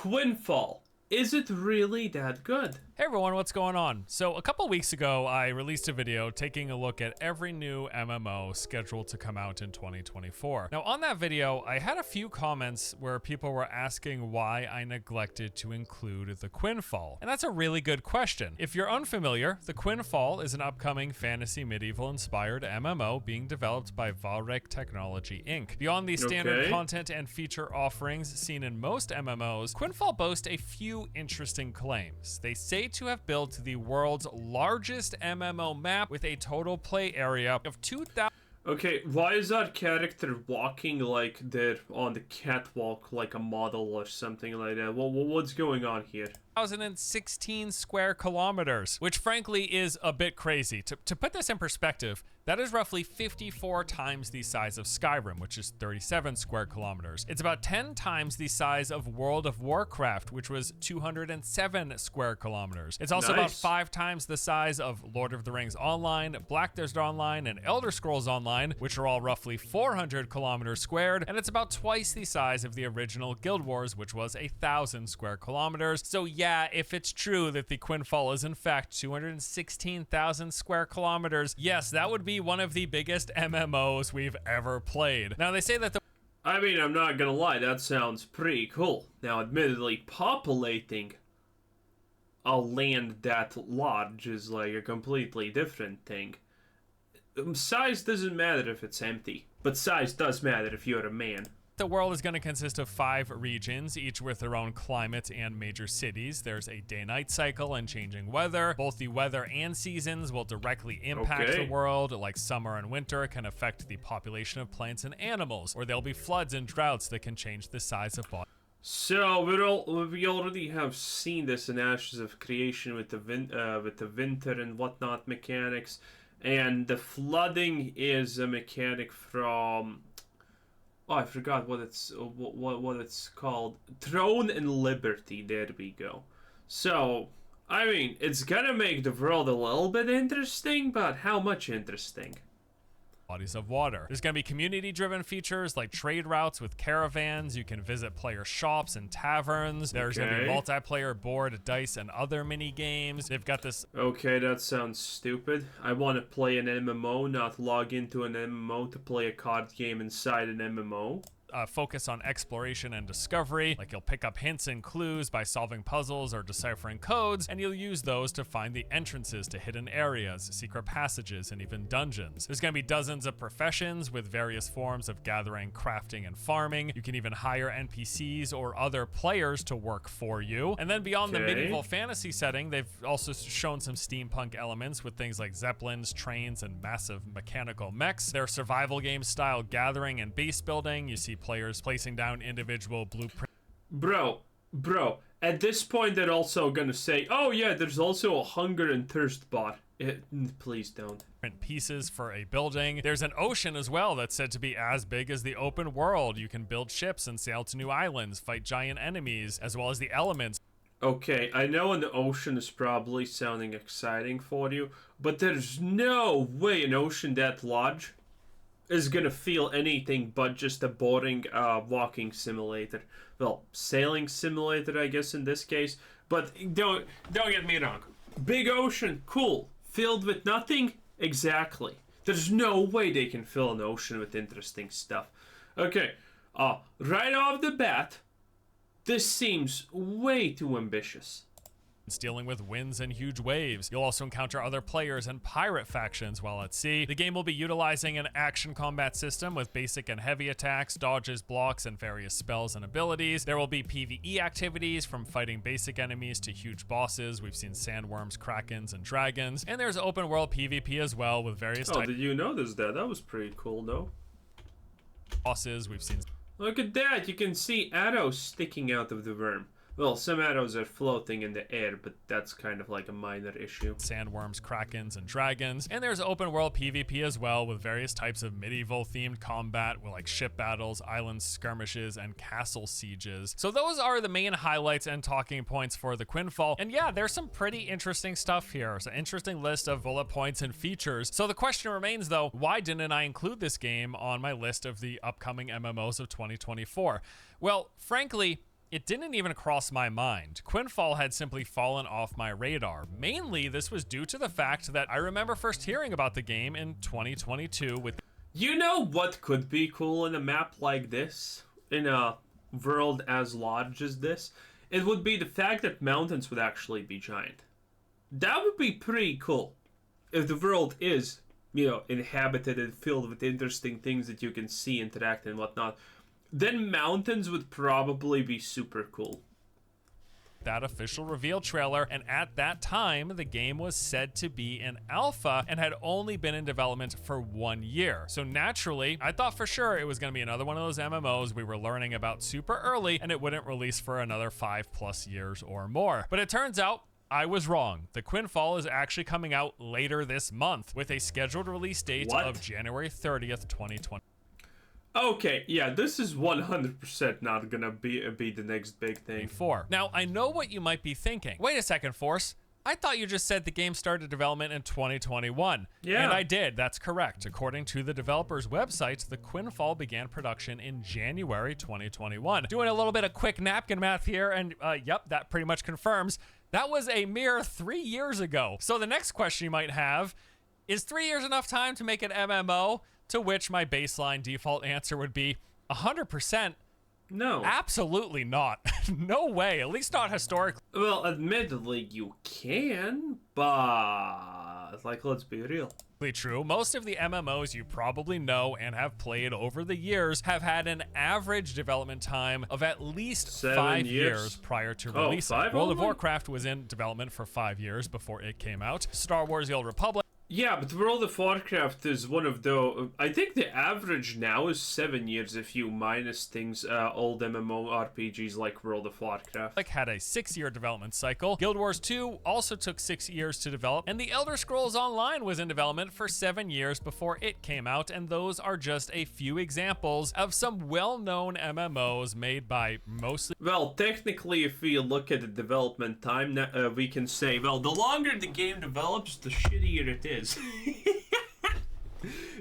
Quinfall. Is it really that good? Hey everyone, what's going on? So a couple weeks ago, I released a video taking a look at every new MMO scheduled to come out in 2024. Now on that video, I had a few comments where people were asking why I neglected to include the Quinfall. And that's a really good question. If you're unfamiliar, the Quinfall is an upcoming fantasy medieval inspired MMO being developed by Valrek Technology Inc. Beyond the standard content and feature offerings seen in most MMOs, Quinfall boasts a few interesting claims. They say to have built the world's largest MMO map with a total play area of 2,000. Okay, why is that character walking like they're on the catwalk like a model or something like that? What's going on here? 1,016 square kilometers, which frankly is a bit crazy. To put this in perspective, that is roughly 54 times the size of Skyrim, which is 37 square kilometers. It's about 10 times the size of World of Warcraft, which was 207 square kilometers. It's also about 5 times the size of Lord of the Rings Online, Black Desert Online, and Elder Scrolls Online, which are all roughly 400 kilometers squared, and it's about twice the size of the original Guild Wars, which was 1,000 square kilometers. So yeah, if it's true that the Quinfall is in fact 216,000 square kilometers, yes, that would be one of the biggest MMOs we've ever played. Now they say that I mean, I'm not gonna lie, that sounds pretty cool. Now, admittedly, populating a land that large is like a completely different thing. Size doesn't matter if it's empty, but size does matter if you're a man. the world is going to consist of 5 regions, each with their own climate and major cities. There's a day-night cycle and changing weather. Both the weather and seasons will directly impact the world, like summer and winter can affect the population of plants and animals, or there'll be floods and droughts that can change the size of bodies. So we already have seen this in Ashes of Creation with the winter and whatnot mechanics, and the flooding is a mechanic from I forgot what it's called. Throne and Liberty. There we go. So I mean, it's gonna make the world a little bit interesting, but how much interesting? Bodies of water. There's going to be community-driven features like trade routes with caravans. You can visit player shops and taverns. There's going to be multiplayer board, dice, and other mini games. They've got this. Okay, that sounds stupid. I want to play an MMO, not log into an MMO to play a card game inside an MMO. Focus on exploration and discovery, like you'll pick up hints and clues by solving puzzles or deciphering codes, and you'll use those to find the entrances to hidden areas, secret passages, and even dungeons. There's gonna be dozens of professions with various forms of gathering, crafting, and farming. You can even hire NPCs or other players to work for you. And then beyond the medieval fantasy setting, they've also shown some steampunk elements with things like zeppelins, trains, and massive mechanical mechs. There's survival game style gathering and base building. You see players placing down individual blueprints. Bro, at this point they're also gonna say, oh yeah, there's also a hunger and thirst bot. Please don't. Pieces for a building. There's an ocean as well that's said to be as big as the open world. You can build ships and sail to new islands, fight giant enemies, as well as the elements. Okay, I know an ocean is probably sounding exciting for you, but there's no way an ocean that large is gonna feel anything but just a boring walking simulator. Well, sailing simulator, I guess, in this case. But don't get me wrong. Big ocean, cool. Filled with nothing? Exactly. There's no way they can fill an ocean with interesting stuff. Okay, right off the bat, this seems way too ambitious. Dealing with winds and huge waves. You'll also encounter other players and pirate factions while at sea. The game will be utilizing an action combat system with basic and heavy attacks, dodges, blocks, and various spells and abilities. There will be PvE activities from fighting basic enemies to huge bosses. We've seen sandworms, krakens, and dragons. And there's open world PvP as well with various types. Did you notice that? That was pretty cool, though. Bosses, we've seen. Look at that! You can see arrows sticking out of the worm. Well, some arrows are floating in the air, but that's kind of like a minor issue. Sandworms, krakens, and dragons. And there's open world PvP as well with various types of medieval themed combat with like ship battles, island skirmishes, and castle sieges. So those are the main highlights and talking points for the Quinfall. And yeah, there's some pretty interesting stuff here. It's an interesting list of bullet points and features. So the question remains though, why didn't I include this game on my list of the upcoming MMOs of 2024? Well, frankly, it didn't even cross my mind. Quinfall had simply fallen off my radar. Mainly, this was due to the fact that I remember first hearing about the game in 2022 with... You know what could be cool in a map like this? In a world as large as this? It would be the fact that mountains would actually be giant. That would be pretty cool. If the world is, you know, inhabited and filled with interesting things that you can see, interact, and whatnot, then mountains would probably be super cool. That official reveal trailer, and at that time, the game was said to be in alpha and had only been in development for 1 year. So naturally, I thought for sure it was going to be another one of those MMOs we were learning about super early, and it wouldn't release for another 5+ years or more. But it turns out, I was wrong. The Quinfall is actually coming out later this month with a scheduled release date of January 30th, 2020. Okay, yeah, this is 100% not gonna be the next big thing. Now, I know what you might be thinking. Wait a second, Force. I thought you just said the game started development in 2021. Yeah. And I did, that's correct. According to the developer's website, the Quinfall began production in January 2021. Doing a little bit of quick napkin math here, and yep, that pretty much confirms. That was a mere 3 years ago. So the next question you might have, is 3 years enough time to make an MMO? To which my baseline default answer would be 100%. No. Absolutely not. No way, at least not historically. Well, admittedly, you can, but, like, let's be real. True. Most of the MMOs you probably know and have played over the years have had an average development time of at least 5 years prior to release. World of Warcraft was in development for 5 years before it came out. Star Wars The Old Republic. Yeah, but World of Warcraft is one of the... I think the average now is 7 years if you minus things, old MMORPGs like World of Warcraft. Had a 6-year development cycle. Guild Wars 2 also took 6 years to develop, and The Elder Scrolls Online was in development for 7 years before it came out, and those are just a few examples of some well-known MMOs made by mostly... Well, technically, if we look at the development time, we can say, well, the longer the game develops, the shittier it is.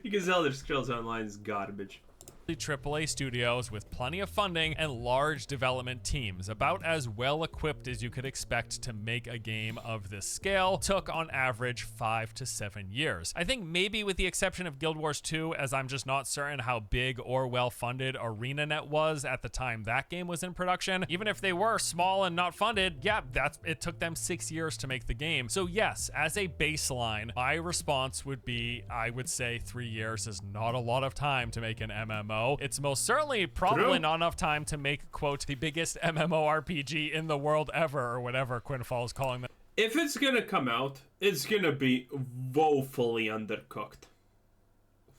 Because Elder Scrolls Online is garbage. AAA studios with plenty of funding and large development teams, about as well equipped as you could expect to make a game of this scale, took on average 5 to 7 years. I think maybe with the exception of Guild Wars 2, as I'm just not certain how big or well funded ArenaNet was at the time that game was in production. Even if they were small and not funded, yeah, it took them 6 years to make the game. So yes, as a baseline, my response would be, I would say 3 years is not a lot of time to make an MMO. It's most certainly probably not enough time to make, quote, the biggest MMORPG in the world ever, or whatever Quinfall is calling them. If it's gonna come out, it's gonna be woefully undercooked.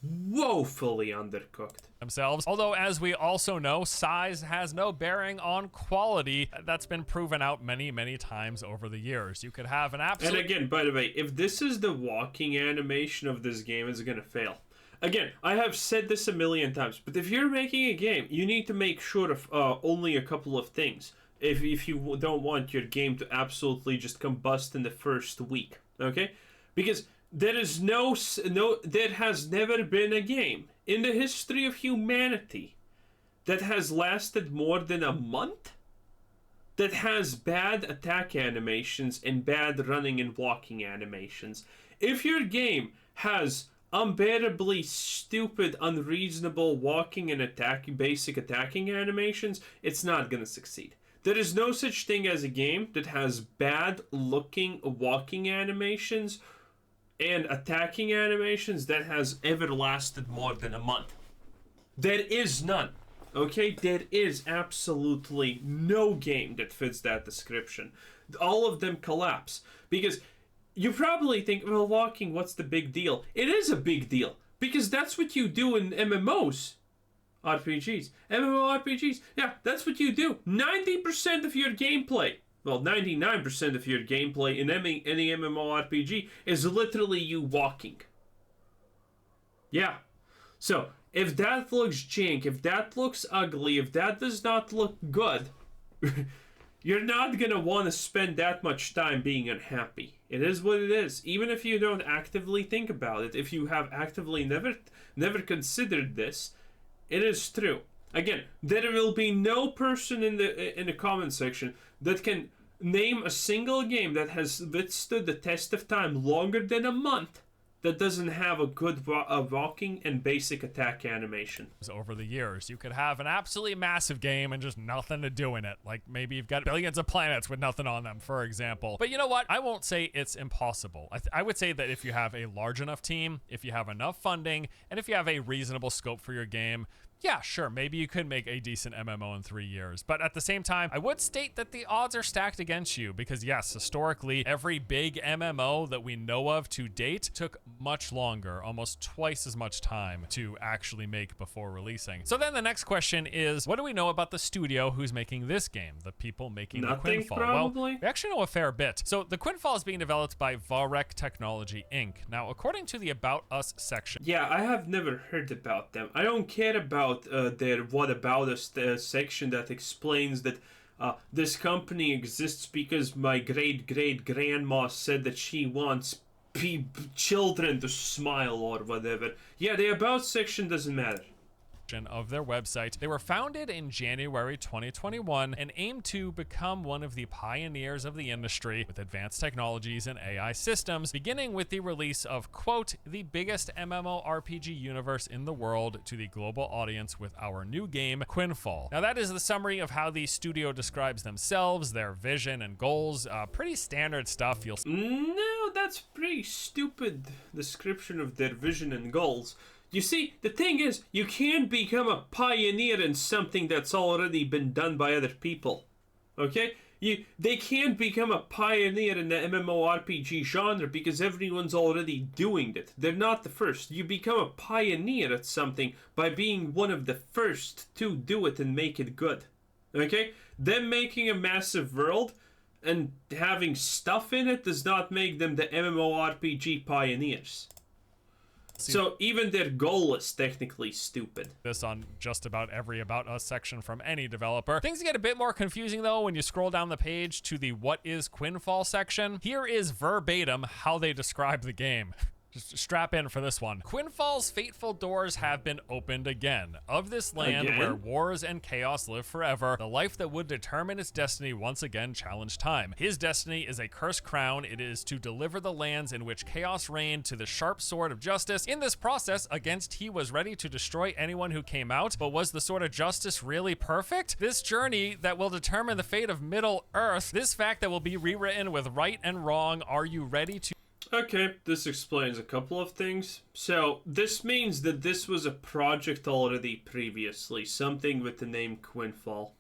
Woefully undercooked. Themselves. Although, as we also know, size has no bearing on quality. That's been proven out many, many times over the years. You could have an absolute... And again, by the way, if this is the walking animation of this game, it's gonna fail. Again, I have said this a million times, but if you're making a game, you need to make sure of only a couple of things. If you don't want your game to absolutely just combust in the first week, okay? Because there has never been a game in the history of humanity that has lasted more than a month that has bad attack animations and bad running and walking animations. If your game has unbearably stupid, unreasonable walking and basic attacking animations, it's not gonna succeed. There is no such thing as a game that has bad looking walking animations and attacking animations that has ever lasted more than a month. There is none. Okay? There is absolutely no game that fits that description. All of them collapse. Because you probably think, well, walking, what's the big deal? It is a big deal, because that's what you do in MMOs. RPGs. MMORPGs. Yeah, that's what you do. 90% of your gameplay, well, 99% of your gameplay in any MMORPG is literally you walking. Yeah. So, if that looks jank, if that looks ugly, if that does not look good, you're not gonna want to spend that much time being unhappy. It is what it is. Even if you don't actively think about it, if you have actively never considered this, it is true. Again, there will be no person in the comment section that can name a single game that has withstood the test of time longer than a month that doesn't have a good walking and basic attack animation. Over the years, you could have an absolutely massive game and just nothing to do in it. Like maybe you've got billions of planets with nothing on them, for example. But you know what? I won't say it's impossible. I would say that if you have a large enough team, if you have enough funding, and if you have a reasonable scope for your game, yeah, sure, maybe you could make a decent MMO in 3 years. But at the same time, I would state that the odds are stacked against you because yes, historically, every big MMO that we know of to date took much longer, almost twice as much time to actually make before releasing. So then the next question is, what do we know about the studio who's making this game? The people making Nothing, the Quinfall? probably? Well, we actually know a fair bit. So the Quinfall is being developed by Varec Technology Inc. Now, according to the About Us section. Yeah, I have never heard about them. I don't care about their What About Us section that explains that this company exists because my great-great-grandma said that she wants children to smile or whatever. Yeah, the About section doesn't matter. Of their website. They were founded in January 2021 and aim to become one of the pioneers of the industry with advanced technologies and AI systems, beginning with the release of, quote, the biggest MMORPG universe in the world to the global audience with our new game, Quinfall. Now that is the summary of how the studio describes themselves, their vision and goals. Pretty standard stuff. No, that's pretty stupid description of their vision and goals. You see, the thing is, you can't become a pioneer in something that's already been done by other people. Okay? They can't become a pioneer in the MMORPG genre because everyone's already doing it. They're not the first. You become a pioneer at something by being one of the first to do it and make it good. Okay? Them making a massive world and having stuff in it does not make them the MMORPG pioneers. So even their goal is technically stupid. This on just about every About Us section from any developer. Things get a bit more confusing though when you scroll down the page to the What is Quinfall section. Here is verbatim how they describe the game. Just strap in for this one. Quinfall's fateful doors have been opened again. Of this land where wars and chaos live forever, the life that would determine its destiny once again challenged time. His destiny is a cursed crown. It is to deliver the lands in which chaos reigned to the sharp sword of justice. In this process, against he was ready to destroy anyone who came out, but was the sword of justice really perfect? This journey that will determine the fate of Middle Earth, this fact that will be rewritten with right and wrong, are you ready to... Okay, this explains a couple of things. So, this means that this was a project already previously, something with the name Quinfall.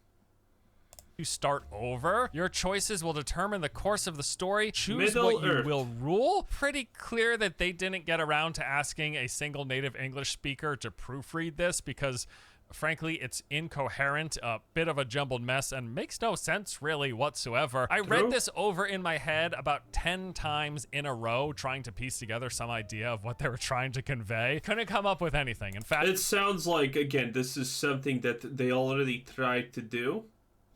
You start over. Your choices will determine the course of the story. Choose Middle what you Earth. will rule. Pretty clear that they didn't get around to asking a single native English speaker to proofread this because... frankly, it's incoherent, a bit of a jumbled mess, and makes no sense really whatsoever. I read this over in my head about 10 times in a row, trying to piece together some idea of what they were trying to convey. Couldn't come up with anything. In fact, it sounds like, again, this is something that they already tried to do.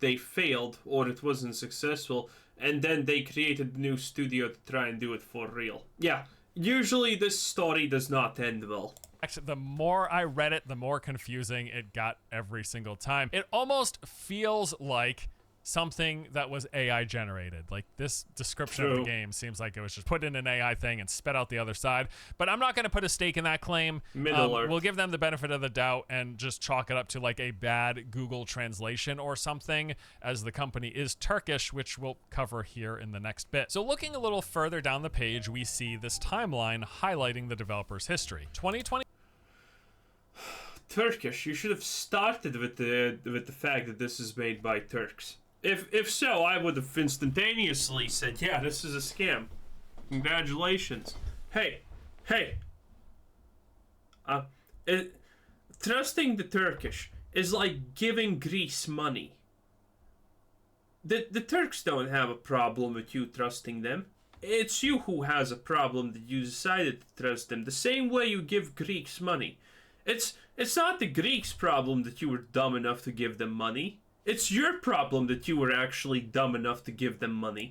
They failed, or it wasn't successful, and then they created a new studio to try and do it for real. Yeah, usually this story does not end well. Actually, the more I read it, the more confusing it got every single time. It almost feels like something that was AI generated. Like this description of the game seems like it was just put in an AI thing and spit out the other side. But I'm not going to put a stake in that claim. We'll give them the benefit of the doubt and just chalk it up to like a bad Google translation or something, as the company is Turkish, which we'll cover here in the next bit. So looking a little further down the page, we see this timeline highlighting the developer's history. 2020. Turkish. You should have started with the fact that this is made by Turks. If so, I would have instantaneously said, yeah, this is a scam. Congratulations. Hey. Trusting the Turkish is like giving Greece money. The Turks don't have a problem with you trusting them. It's you who has a problem that you decided to trust them. The same way you give Greeks money. It's not the Greeks' problem that you were dumb enough to give them money. It's your problem that you were actually dumb enough to give them money.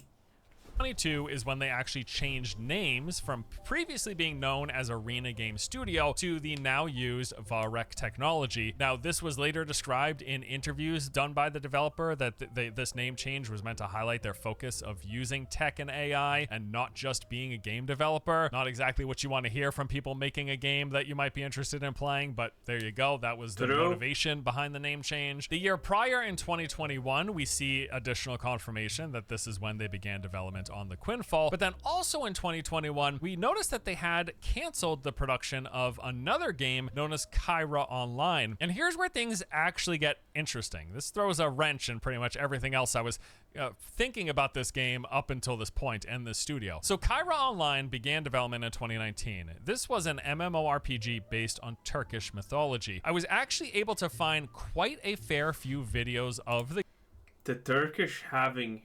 2022 is when they actually changed names from previously being known as Arena Game Studio to the now used Varec technology. Now, this was later described in interviews done by the developer that this name change was meant to highlight their focus of using tech and AI and not just being a game developer. Not exactly what you want to hear from people making a game that you might be interested in playing, but there you go. That was the motivation behind the name change. The year prior, in 2021, we see additional confirmation that this is when they began development on the Quinfall. But then also in 2021, we noticed that they had canceled the production of another game known as Kyra Online. And here's where things actually get interesting. This throws a wrench in pretty much everything else I was thinking about this game up until this point and the studio. So Kyra Online began development in 2019. This was an MMORPG based on Turkish mythology. I was actually able to find quite a fair few videos of the Turkish having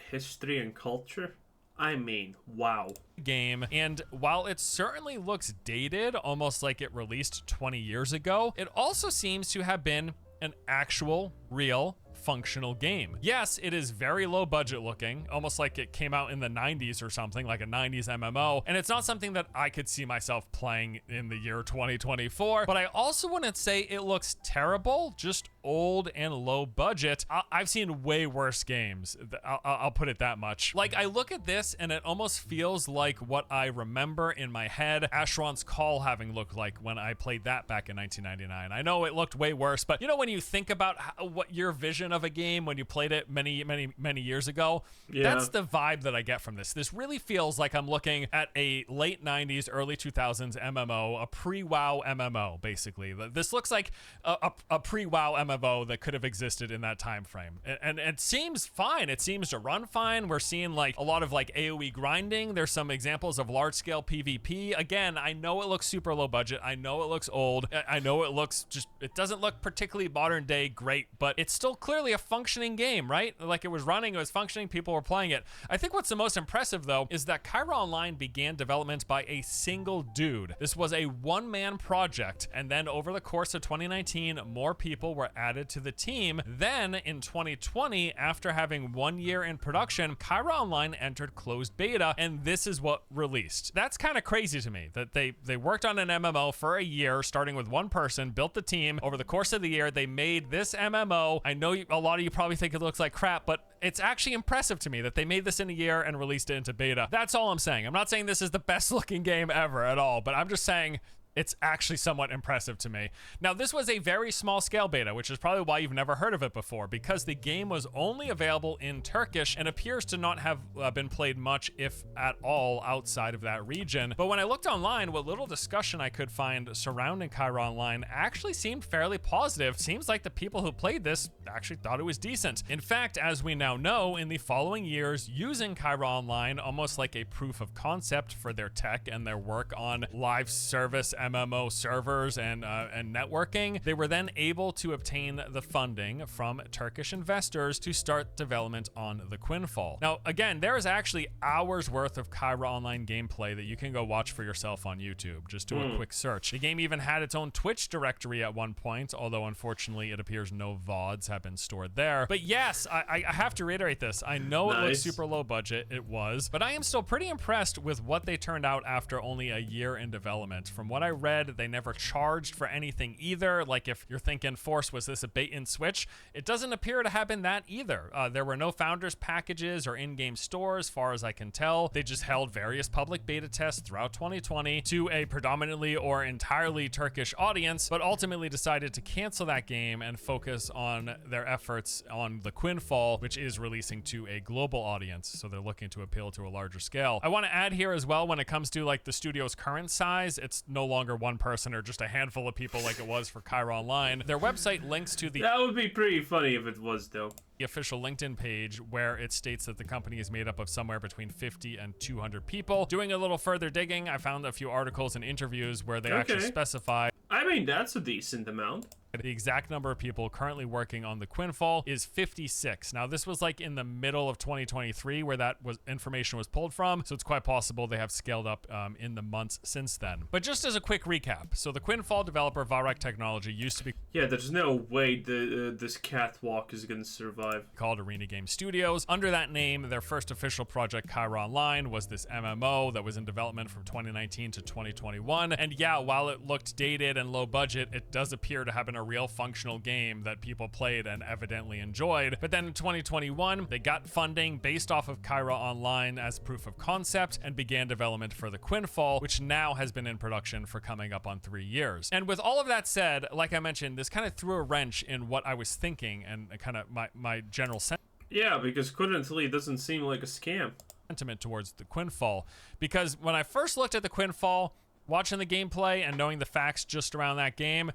history and culture. I mean, wow. Game, and while it certainly looks dated, almost like it released 20 years ago, it also seems to have been an actual, real, functional game. Yes, it is very low budget looking, almost like it came out in the 90s or something, like a 90s MMO, and it's not something that I could see myself playing in the year 2024, but I also wouldn't say it looks terrible, just old and low budget. I've seen way worse games. I'll put it that much. Like, I look at this and it almost feels like what I remember in my head Asheron's Call having looked like when I played that back in 1999. I know it looked way worse, but you know, when you think about what your vision of a game when you played it many years ago, that's the vibe that I get from this. This really feels like I'm looking at a late 90s, early 2000s MMO, a pre-WoW MMO, basically. This looks like a pre-WoW MMO that could have existed in that time frame. And it seems fine. It seems to run fine. We're seeing like a lot of like AoE grinding. There's some examples of large-scale PvP. Again, I know it looks super low budget. I know it looks old. I know it looks it doesn't look particularly modern day great, but it's still clearly a functioning game, right? Like, it was running, it was functioning, people were playing it. I think what's the most impressive though is that Kyra Online began development by a single dude. This was a one-man project, and then over the course of 2019, more people were added to the team. Then in 2020, after having 1 year in production, Kyra Online entered closed beta, and this is what released. That's kind of crazy to me that they worked on an MMO for a year, starting with one person, built the team. Over the course of the year, they made this MMO. I know a lot of you probably think it looks like crap, but it's actually impressive to me that they made this in a year and released it into beta. That's all I'm saying. I'm not saying this is the best looking game ever at all, but I'm just saying it's actually somewhat impressive to me. Now, this was a very small scale beta, which is probably why you've never heard of it before, because the game was only available in Turkish and appears to not have been played much, if at all, outside of that region. But when I looked online, what little discussion I could find surrounding Kyra Online actually seemed fairly positive. Seems like the people who played this actually thought it was decent. In fact, as we now know, in the following years, using Kyra Online almost like a proof of concept for their tech and their work on live service MMO servers and networking, they were then able to obtain the funding from Turkish investors to start development on the Quinfall. Now, again, there is actually hours worth of Kyra Online gameplay that you can go watch for yourself on YouTube. Just do a quick search. The game even had its own Twitch directory at one point, although unfortunately it appears no VODs have been stored there. But yes, I have to reiterate this. I know it looks super low budget, it was, but I am still pretty impressed with what they turned out after only a year in development. From what I read, they never charged for anything either. Like, if you're thinking, Force, was this a bait and switch? It doesn't appear to have been that either. There were no founders packages or in-game stores, as far as I can tell. They just held various public beta tests throughout 2020 to a predominantly or entirely Turkish audience, but ultimately decided to cancel that game and focus on their efforts on the Quinfall, which is releasing to a global audience. So they're looking to appeal to a larger scale. I want to add here as well, when it comes to like the studio's current size, it's no longer one person or just a handful of people like it was for Kyra Online. Their website links to the— that would be pretty funny if it was, though. The official LinkedIn page, where it states that the company is made up of somewhere between 50 and 200 people. Doing a little further digging, I found a few articles and interviews where they actually specify— I mean, that's a decent amount. The exact number of people currently working on the Quinfall is 56. Now, this was like in the middle of 2023 where that information was pulled from, so it's quite possible they have scaled up in the months since then. But just as a quick recap, so the Quinfall developer veilandeinese Technology used to be there's no way this catwalk is gonna survive. Called Arena Game Studios. Under that name, their first official project, Kyra Online, was this MMO that was in development from 2019 to 2021. And yeah, while it looked dated and low budget, it does appear to have been a real functional game that people played and evidently enjoyed. But then in 2021, they got funding based off of Kyra Online as proof of concept and began development for the Quinfall, which now has been in production for coming up on 3 years. And with all of that said, like I mentioned, this kind of threw a wrench in what I was thinking and kind of my general sentiment. Yeah, because currently it doesn't seem like a scam. Sentiment towards the Quinfall, because when I first looked at the Quinfall, watching the gameplay and knowing the facts just around that game,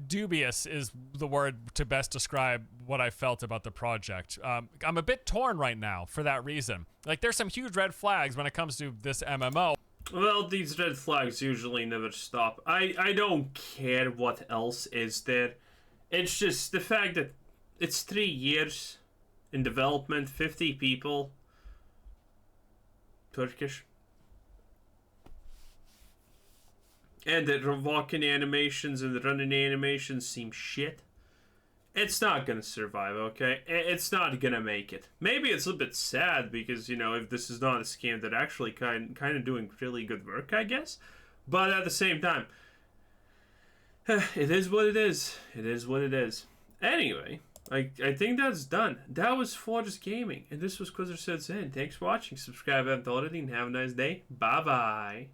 dubious is the word to best describe what I felt about the project. I'm a bit torn right now for that reason. Like, there's some huge red flags when it comes to this MMO. Well, these red flags usually never stop. I don't care what else is there. It's just the fact that it's 3 years in development, 50 people. Turkish. And the walking animations and the running animations seem shit. It's not gonna survive, okay? It's not gonna make it. Maybe it's a bit sad because, you know, if this is not a scam, they're actually kind of doing really good work, I guess. But at the same time, it is what it is. It is what it is. Anyway, I think that's done. That was Forged Gaming, and this was Quizzer Says In. Thanks for watching. Subscribe if you haven't already, and have a nice day. Bye-bye.